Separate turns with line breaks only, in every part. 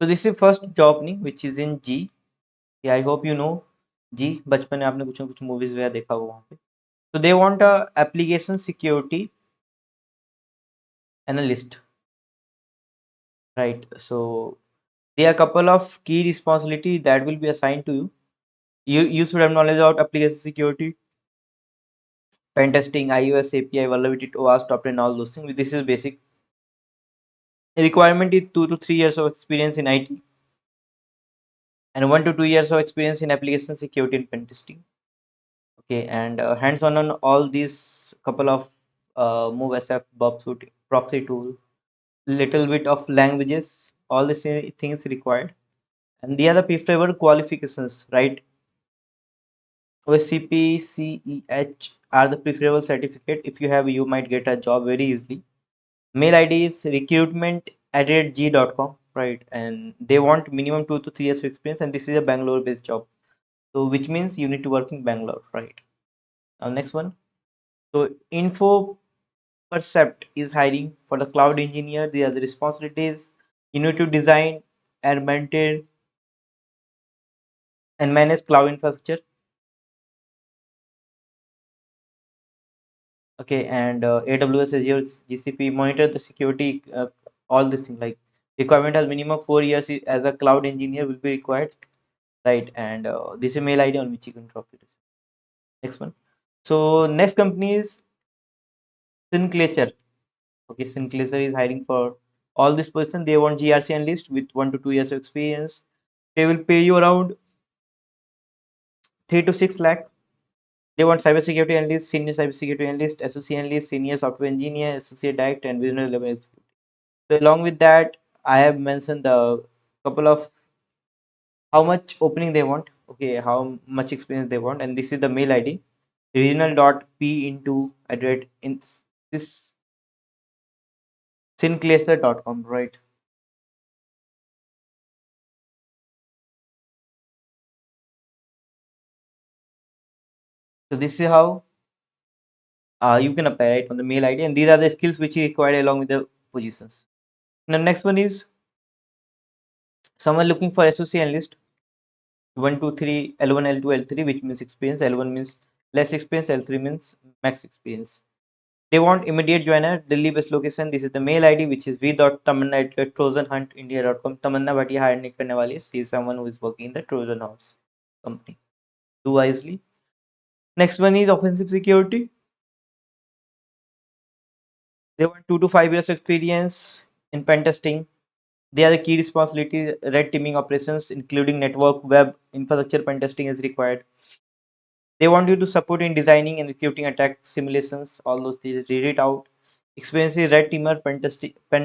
So this is first job नहीं, which is in G. Yeah, I hope you know G. बचपन में आपने कुछ ना कुछ movies वगैरह देखा होगा वहाँ पे. So they want a application security analyst, right? So there are a couple of key responsibility that will be assigned to you. You should have knowledge about application security, pen testing, iOS API, vulnerability, OWASP, top 10, all those things. This is basic. The requirement is 2 to 3 years of experience in IT and 1 to 2 years of experience in application security and pen testing. Okay, and hands-on on all these couple of move SF, Bob suit, proxy tool, little bit of languages, all these things required. And the other preferable qualifications, right? OSCP, CEH are the preferable certificate. If you have, you might get a job very easily. Mail ID is recruitment@g.com, right? And they want minimum 2 to 3 years of experience, and this is a Bangalore-based job. So which means you need to work in Bangalore, right? Now next one. So InfoPercept is hiring for the cloud engineer. The other responsibilities you need to design and maintain and manage cloud infrastructure. Okay, and AWS, Azure, GCP, monitor the security, all these things like requirement has minimum 4 years as a cloud engineer will be required, right? And this is mail ID on which you can drop it. Next one. So next company is Synclature. Okay, Synclature is hiring for all this person. They want GRC analyst with 1 to 2 years of experience. They will pay you around 3 to 6 lakh. They want cybersecurity analyst, senior cybersecurity analyst, associate analyst, senior software engineer, associate director, and business level. So along with that, I have mentioned the couple of how much opening they want, okay, how much experience they want, and this is the mail ID regional dot p into @ in this synclaser.com, right? So this is how you can apply, right, on the mail ID, and these are the skills which you require along with the positions. The next one is someone looking for associate analyst 1 2 3 L1 L2 L3, which means experience. L1 means less experience, L3 means max experience. They want immediate joiner, Delhi based location. This is the mail ID which is v.tamanna@trojanhuntindia.com. Tamanna Bhatia hire नहीं करने वाली है. She is someone who is working in the Trojan House company. Do wisely. Next one is offensive security. They want 2 to 5 years experience in pen testing. They are the key responsibility. Red teaming operations, including network, web, infrastructure pen testing is required. They want you to support in designing and executing attack simulations. All those things. Read it out. Experience is red teamer, pen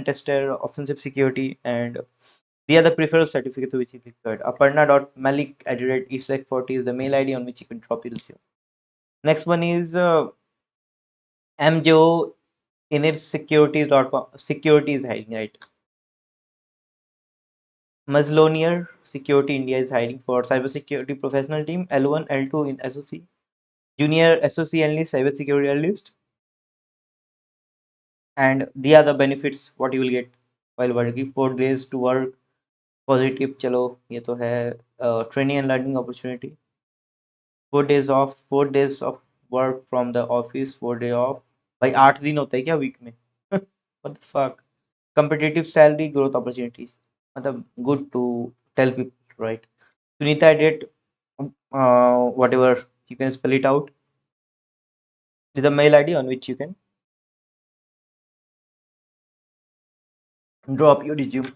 tester, offensive security, and the other preferred certificate which is required. Aparna.malik@isec40 is the mail ID on which you can drop your resume. Next one is MJO initsecurity.com. Security is hiring, right? Muslonier Security India is hiring for cybersecurity professional team L1, L2 in SOC, junior SOC analyst, cybersecurity analyst, and the other benefits what you will get while working. 4 days to work, positive. चलो ये तो है training and learning opportunity. 4 days off, 4 days of work from the office, 4 day off. भाई 8 दिन होता है क्या week में? What the fuck? Competitive salary growth opportunities. मतलब good to tell people, right? Sunita did whatever you can spell it out with the mail ID on which you can drop your resume.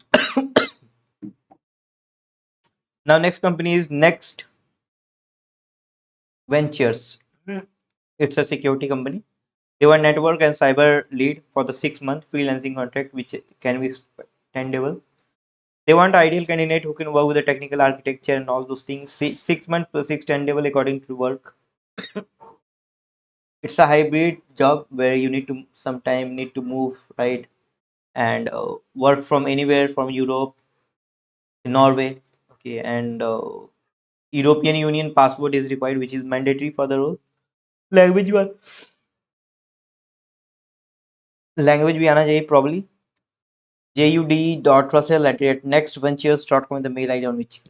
Now next company is Next Ventures. It's a security company. They were network and cyber lead for the 6 month freelancing contract, which can be extendable. They want ideal candidate who can work with the technical architecture and all those things. 6 months plus extendable according to work. It's a hybrid job where you need to sometime need to move, right, and work from anywhere from Europe, Norway. Okay, and European Union passport is required, which is mandatory for the role. Language language भी आना चाहिए probably. jud.russell@nextventures.com the mail ID on which.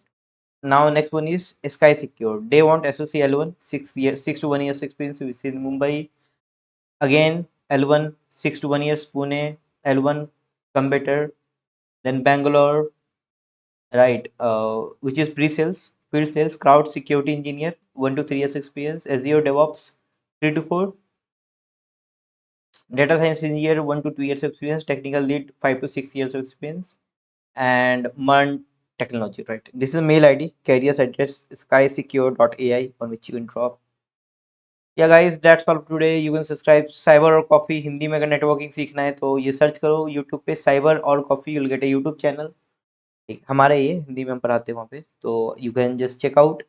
Now next one is Sky Secure. They want SOC L1, 6 years, 6 to 1 years experience within Mumbai. Again L1, 6 to 1 years Pune, L1 come better. Then Bangalore, right? Which is pre-sales, field sales, crowd security engineer, 1 to 3 years experience. Azure DevOps, 3 to 4. Data science engineer, 1 to 2 years experience. Technical lead, 5 to 6 years of experience. And MERN technology, right? This is mail ID, careers address, skysecure.ai on which you can drop. Yeah guys, that's all for today. You can subscribe cyber और coffee Hindi में अगर networking सीखना है तो ये search करो YouTube पे cyber और coffee, you'll get a YouTube channel. हमारा ये हिंदी में हम पढ़ाते हैं वहाँ पे, तो you can just check out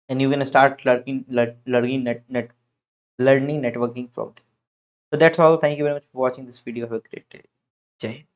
and you can start learning networking from there. So that's all. Thank you very much for watching this video. Have a great day. Jai Hind.